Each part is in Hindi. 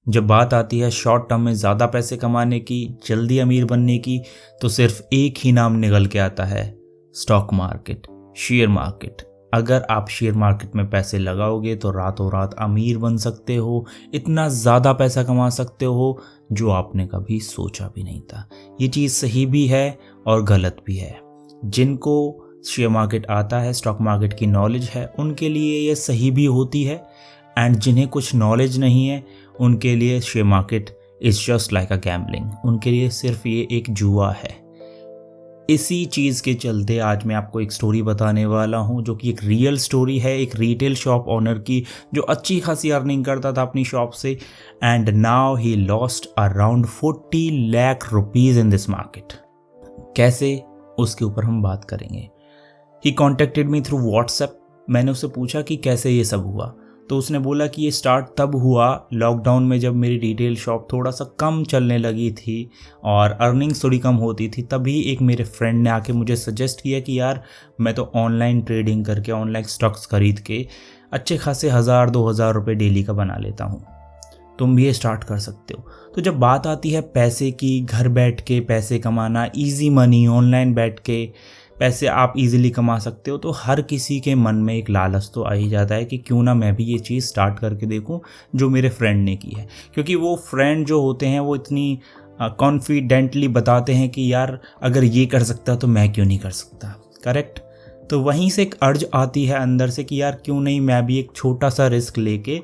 जब बात आती है शॉर्ट टर्म में ज़्यादा पैसे कमाने की, जल्दी अमीर बनने की, तो सिर्फ एक ही नाम निकल के आता है, स्टॉक मार्केट, शेयर मार्केट। अगर आप शेयर मार्केट में पैसे लगाओगे तो रातों रात अमीर बन सकते हो, इतना ज़्यादा पैसा कमा सकते हो जो आपने कभी सोचा भी नहीं था। ये चीज़ सही भी है और गलत भी है। जिनको शेयर मार्केट आता है, स्टॉक मार्केट की नॉलेज है, उनके लिए ये सही भी होती है, एंड जिन्हें कुछ नॉलेज नहीं है उनके लिए share market is just like a gambling. उनके लिए सिर्फ ये एक जुआ है। इसी चीज़ के चलते आज मैं आपको एक स्टोरी बताने वाला हूँ जो कि एक रियल स्टोरी है, एक रिटेल शॉप ओनर की जो अच्छी खासी अर्निंग करता था अपनी शॉप से, and now he lost around 40 lakh rupees in this market. कैसे, उसके ऊपर हम बात करेंगे। ही कॉन्टेक्टेड मी थ्रू व्हाट्सएप। मैंने उससे पूछा कि कैसे ये सब हुआ, तो उसने बोला कि ये स्टार्ट तब हुआ लॉकडाउन में, जब मेरी रिटेल शॉप थोड़ा सा कम चलने लगी थी और अर्निंग्स थोड़ी कम होती थी। तभी एक मेरे फ्रेंड ने आके मुझे सजेस्ट किया कि यार मैं तो ऑनलाइन ट्रेडिंग करके, ऑनलाइन स्टॉक्स खरीद के अच्छे खासे 1000-2000 रुपये डेली का बना लेता हूँ, तुम भी ये स्टार्ट कर सकते हो। तो जब बात आती है पैसे की, घर बैठ के पैसे कमाना, ईजी मनी, ऑनलाइन बैठ के पैसे आप इजीली कमा सकते हो, तो हर किसी के मन में एक लालच तो आ ही जाता है कि क्यों ना मैं भी ये चीज़ स्टार्ट करके देखूं जो मेरे फ्रेंड ने की है। क्योंकि वो फ्रेंड जो होते हैं वो इतनी कॉन्फिडेंटली बताते हैं कि यार अगर ये कर सकता तो मैं क्यों नहीं कर सकता। करेक्ट। तो वहीं से एक अर्ज आती है अंदर से कि यार क्यों नहीं मैं भी एक छोटा सा रिस्क लेके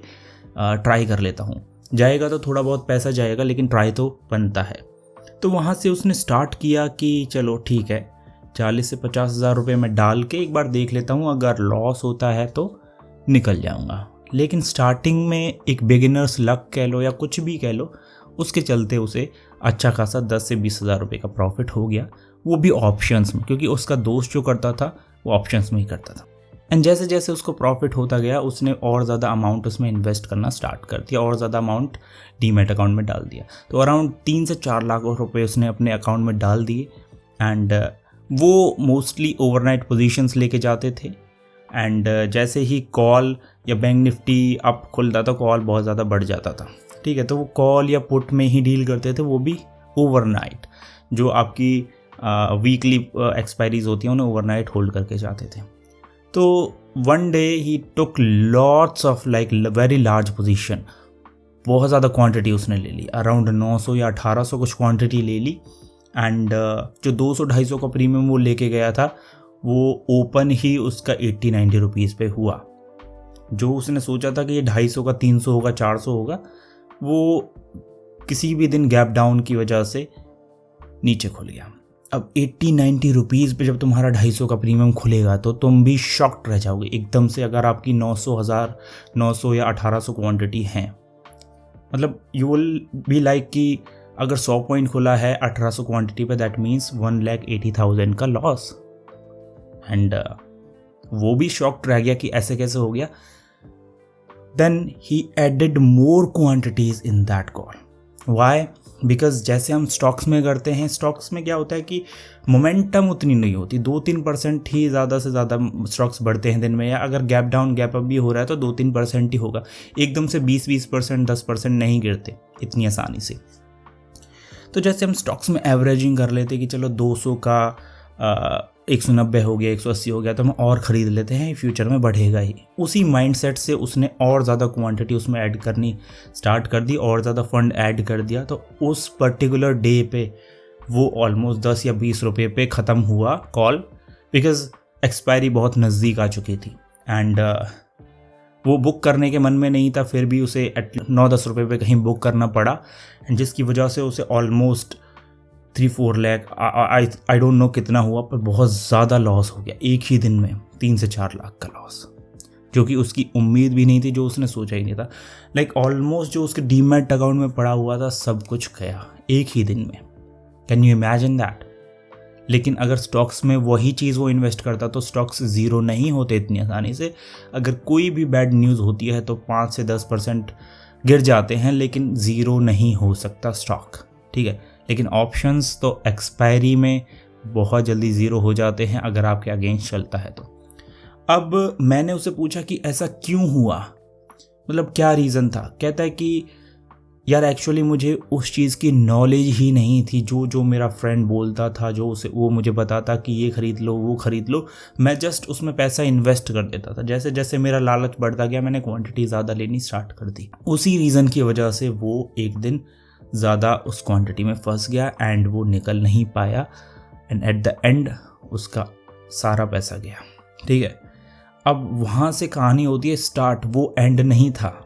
ट्राई कर लेता हूँ। जाएगा तो थोड़ा बहुत पैसा जाएगा, लेकिन ट्राई तो बनता है। तो वहाँ से उसने स्टार्ट किया कि चलो ठीक है, 40 से 50 हज़ार रुपये में डाल के एक बार देख लेता हूँ, अगर लॉस होता है तो निकल जाऊँगा। लेकिन स्टार्टिंग में एक बिगिनर्स लक कह लो या कुछ भी कह लो, उसके चलते उसे अच्छा खासा 10 से 20 हज़ार रुपये का प्रॉफिट हो गया, वो भी ऑप्शंस में, क्योंकि उसका दोस्त जो करता था वो ऑप्शंस में ही करता था। एंड जैसे जैसे उसको प्रॉफिट होता गया उसने और ज़्यादा अमाउंट उसमें इन्वेस्ट करना स्टार्ट कर दिया, और ज़्यादा अमाउंट डीमैट अकाउंट में डाल दिया। तो अराउंड 3 से 4 लाख रुपए उसने अपने अकाउंट में डाल दिए। एंड वो मोस्टली ओवरनाइट पोजीशंस लेके जाते थे। एंड जैसे ही कॉल या बैंक निफ्टी अप खुलता था, कॉल बहुत ज़्यादा बढ़ जाता था। ठीक है, तो वो कॉल या पुट में ही डील करते थे, वो भी ओवरनाइट। जो आपकी वीकली एक्सपायरीज होती हैं उन्हें ओवरनाइट होल्ड करके जाते थे। तो one day he took lots of like very large position, बहुत ज़्यादा क्वांटिटी उसने ले ली, अराउंड 900 या 1800 कुछ क्वांटिटी ले ली। एंड जो 200-250 का प्रीमियम वो लेके गया था, वो ओपन ही उसका 80-90 रुपीज़ पे हुआ। जो उसने सोचा था कि ये 250 का 300 होगा, 400 होगा, वो किसी भी दिन गैप डाउन की वजह से नीचे खुल गया। अब 80-90 रुपीज़ पे जब तुम्हारा 250 का प्रीमियम खुलेगा तो तुम भी शॉक्ड रह जाओगे एकदम से। अगर आपकी 900 या 1800 क्वांटिटी हैं, मतलब यू विल बी लाइक कि अगर 100 पॉइंट खुला है 1800 क्वांटिटी पे, दैट मीन्स 1,80,000 का लॉस। एंड वो भी शॉक्ड रह गया कि ऐसे कैसे हो गया। Then he added more quantities in that call. Why? Because जैसे हम स्टॉक्स में करते हैं, स्टॉक्स में क्या होता है कि मोमेंटम उतनी नहीं होती, 2-3% ही ज़्यादा से ज़्यादा स्टॉक्स बढ़ते हैं दिन में, या अगर गैप डाउन गैप अप भी हो रहा है तो 2-3% ही होगा। एकदम से 20% 10% नहीं गिरते इतनी आसानी से। तो जैसे हम स्टॉक्स में एवरेजिंग कर लेते कि चलो 200 का 190 हो गया, 180 हो गया, तो हम और ख़रीद लेते हैं, फ्यूचर में बढ़ेगा ही। उसी माइंडसेट से उसने और ज़्यादा क्वांटिटी उसमें ऐड करनी स्टार्ट कर दी, और ज़्यादा फंड ऐड कर दिया। तो उस पर्टिकुलर डे पे वो ऑलमोस्ट 10 या 20 रुपये पे ख़त्म हुआ कॉल, बिकॉज़ एक्सपायरी बहुत नज़दीक आ चुकी थी। एंड वो बुक करने के मन में नहीं था, फिर भी उसे 9-10 रुपये पे कहीं बुक करना पड़ा, एंड जिसकी वजह से उसे almost 3-4 lakh, I don't know कितना हुआ, पर बहुत ज़्यादा लॉस हो गया एक ही दिन में, 3 से 4 लाख का लॉस, जो कि उसकी उम्मीद भी नहीं थी, जो उसने सोचा ही नहीं था। लाइक ऑलमोस्ट जो उसके डीमैट अकाउंट में पड़ा हुआ था सब कुछ गया एक ही दिन में। Can you imagine that? लेकिन अगर स्टॉक्स में वही चीज़ वो इन्वेस्ट करता तो स्टॉक्स ज़ीरो नहीं होते इतनी आसानी से। अगर कोई भी बैड न्यूज़ होती है तो 5 से 10% गिर जाते हैं, लेकिन ज़ीरो नहीं हो सकता स्टॉक। ठीक है, लेकिन ऑप्शंस तो एक्सपायरी में बहुत जल्दी ज़ीरो हो जाते हैं अगर आपके अगेंस्ट चलता है तो। अब मैंने उसे पूछा कि ऐसा क्यों हुआ, मतलब क्या रीज़न था। कहता है कि यार एक्चुअली मुझे उस चीज़ की नॉलेज ही नहीं थी। जो मेरा फ्रेंड बोलता था, वो मुझे बताता कि ये ख़रीद लो, वो ख़रीद लो, मैं जस्ट उसमें पैसा इन्वेस्ट कर देता था। जैसे जैसे मेरा लालच बढ़ता गया मैंने क्वांटिटी ज़्यादा लेनी स्टार्ट कर दी। उसी रीज़न की वजह से वो एक दिन ज़्यादा उस क्वांटिटी में फंस गया एंड वो निकल नहीं पाया एंड एट द एंड उसका सारा पैसा गया। ठीक है, अब वहाँ से कहानी होती है स्टार्ट, वो एंड नहीं था।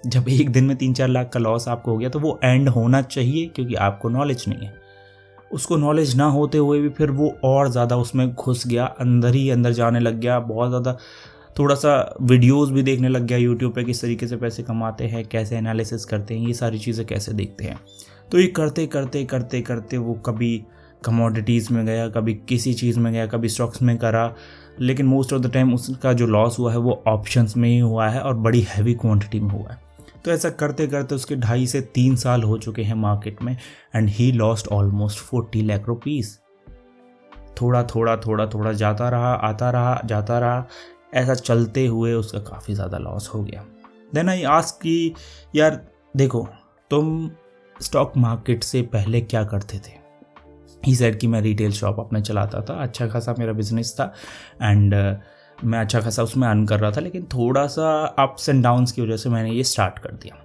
जब एक दिन में 3-4 लाख का लॉस आपको हो गया तो वो एंड होना चाहिए, क्योंकि आपको नॉलेज नहीं है। उसको नॉलेज ना होते हुए भी फिर वो और ज़्यादा उसमें घुस गया, अंदर ही अंदर जाने लग गया, बहुत ज़्यादा थोड़ा सा वीडियोस भी देखने लग गया यूट्यूब पे, किस तरीके से पैसे कमाते हैं, कैसे एनालिसिस करते हैं, ये सारी चीज़ें कैसे देखते हैं। तो ये करते करते करते करते वो कभी कमोडिटीज़ में गया, कभी किसी चीज़ में गया, कभी स्टॉक्स में करा, लेकिन मोस्ट ऑफ द टाइम उसका जो लॉस हुआ है वो ऑप्शंस में ही हुआ है और बड़ी हैवी क्वांटिटी में हुआ है। तो ऐसा करते करते उसके 2.5 से 3 साल हो चुके हैं मार्केट में and he lost almost 40 lakh rupees. थोड़ा थोड़ा थोड़ा थोड़ा जाता रहा, आता रहा, जाता रहा, ऐसा चलते हुए उसका काफ़ी ज़्यादा लॉस हो गया। देन आई आस्क कि यार देखो, तुम स्टॉक मार्केट से पहले क्या करते थे? ही सेड कि मैं रिटेल शॉप अपने चलाता था, अच्छा खासा मेरा बिजनेस था एंड मैं अच्छा खासा उसमें अर्न कर रहा था, लेकिन थोड़ा सा अप्स एंड डाउन्स की वजह से मैंने ये स्टार्ट कर दिया।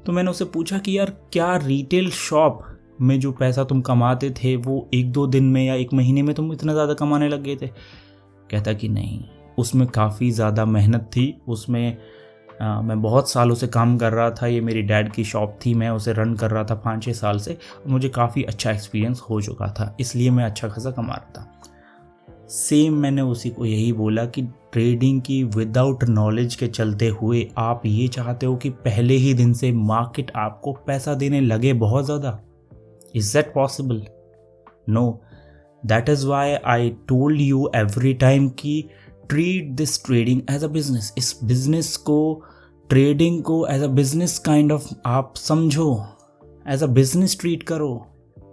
तो मैंने उससे पूछा कि यार क्या रिटेल शॉप में जो पैसा तुम कमाते थे वो 1-2 दिन में या 1 महीने में तुम इतना ज़्यादा कमाने लग गए थे? कहता कि नहीं, उसमें काफ़ी ज़्यादा मेहनत थी, उसमें मैं बहुत सालों से काम कर रहा था। ये मेरी डैड की शॉप थी, मैं उसे रन कर रहा था 5-6 साल से और मुझे काफ़ी अच्छा एक्सपीरियंस हो चुका था, इसलिए मैं अच्छा खासा कमा रहा था। सेम मैंने उसी को यही बोला कि ट्रेडिंग की विदाउट नॉलेज के चलते हुए आप ये चाहते हो कि पहले ही दिन से मार्केट आपको पैसा देने लगे बहुत ज़्यादा? Is that possible? No, that is why I told you every time कि treat this trading as a business. इस बिजनेस को, ट्रेडिंग को as a business kind of आप समझो, एज अ बिजनेस ट्रीट करो।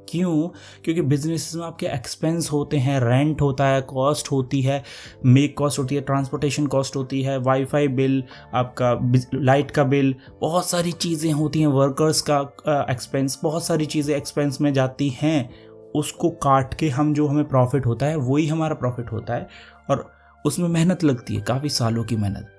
क्यों? क्योंकि बिजनेस में आपके एक्सपेंस होते हैं, रेंट होता है, कॉस्ट होती है, मेक कॉस्ट होती है, ट्रांसपोर्टेशन कॉस्ट होती है, वाईफाई बिल, आपका लाइट का बिल, बहुत सारी चीज़ें होती हैं, वर्कर्स का एक्सपेंस, बहुत सारी चीज़ें एक्सपेंस में जाती हैं। उसको काट के जो हमें प्रॉफिट होता है वही हमारा प्रॉफिट होता है और उसमें मेहनत लगती है, काफ़ी सालों की मेहनत।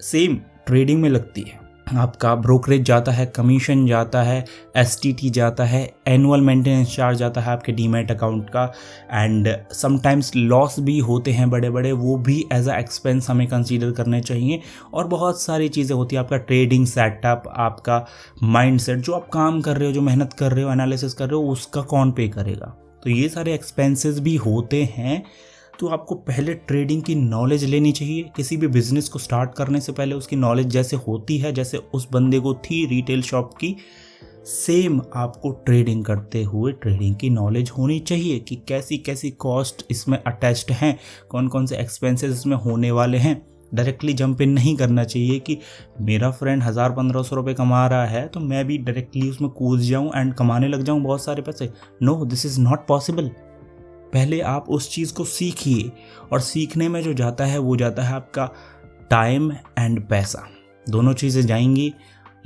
सेम ट्रेडिंग में लगती है, आपका ब्रोकरेज जाता है, कमीशन जाता है, STT जाता है, एनुअल मेंटेनेंस चार्ज जाता है आपके डीमैट अकाउंट का एंड समटाइम्स लॉस भी होते हैं बड़े बड़े, वो भी एज अ एक्सपेंस हमें कंसीडर करने चाहिए। और बहुत सारी चीज़ें होती है, आपका ट्रेडिंग सेटअप, आपका माइंडसेट, जो आप काम कर रहे हो, जो मेहनत कर रहे हो, एनालिसिस कर रहे हो, उसका कौन पे करेगा? तो ये सारे एक्सपेंसेस भी होते हैं। तो आपको पहले ट्रेडिंग की नॉलेज लेनी चाहिए। किसी भी बिजनेस को स्टार्ट करने से पहले उसकी नॉलेज जैसे होती है, जैसे उस बंदे को थी रिटेल शॉप की, सेम आपको ट्रेडिंग करते हुए ट्रेडिंग की नॉलेज होनी चाहिए कि कैसी कैसी कॉस्ट इसमें अटैच्ड हैं, कौन कौन से एक्सपेंसेस इसमें होने वाले हैं। डायरेक्टली जंप इन नहीं करना चाहिए कि मेरा फ्रेंड 1000-1500 रुपये कमा रहा है तो मैं भी डायरेक्टली उसमें कूद जाऊँ एंड कमाने लग जाऊँ बहुत सारे पैसे। No, this is not possible. पहले आप उस चीज़ को सीखिए और सीखने में जो जाता है वो जाता है आपका टाइम एंड पैसा, दोनों चीज़ें जाएंगी।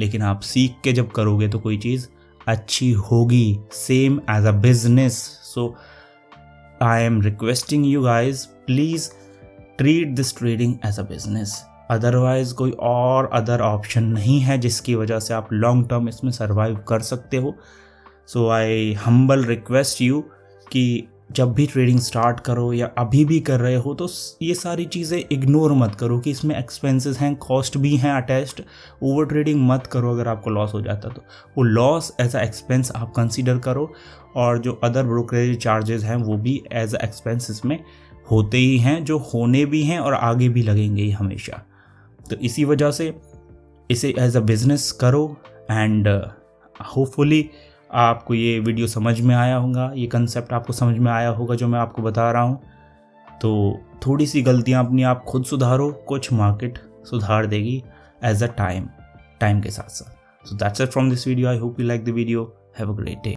लेकिन आप सीख के जब करोगे तो कोई चीज़ अच्छी होगी, same as a business. So I am requesting you guys, please treat this trading as a business. Otherwise कोई और अदर ऑप्शन नहीं है जिसकी वजह से आप लॉन्ग टर्म इसमें सर्वाइव कर सकते हो। सो आई हम्बल रिक्वेस्ट यू कि जब भी ट्रेडिंग स्टार्ट करो या अभी भी कर रहे हो तो ये सारी चीज़ें इग्नोर मत करो कि इसमें एक्सपेंसेस हैं, कॉस्ट भी हैं अटैच्ड। ओवर ट्रेडिंग मत करो। अगर आपको लॉस हो जाता तो वो लॉस एज अ एक्सपेंस आप कंसीडर करो और जो अदर ब्रोकरेज चार्जेस हैं वो भी एज अ एक्सपेंस इसमें होते ही हैं, जो होने भी हैं और आगे भी लगेंगे ही हमेशा। तो इसी वजह से इसे एज अ बिज़नेस करो एंड होपफुली आपको ये वीडियो समझ में आया होगा, ये कंसेप्ट आपको समझ में आया होगा जो मैं आपको बता रहा हूँ। तो थोड़ी सी गलतियाँ अपनी आप खुद सुधारो, कुछ मार्केट सुधार देगी एज अ टाइम के साथ साथ। So that's it from this video. I hope you like the video. Have a great day.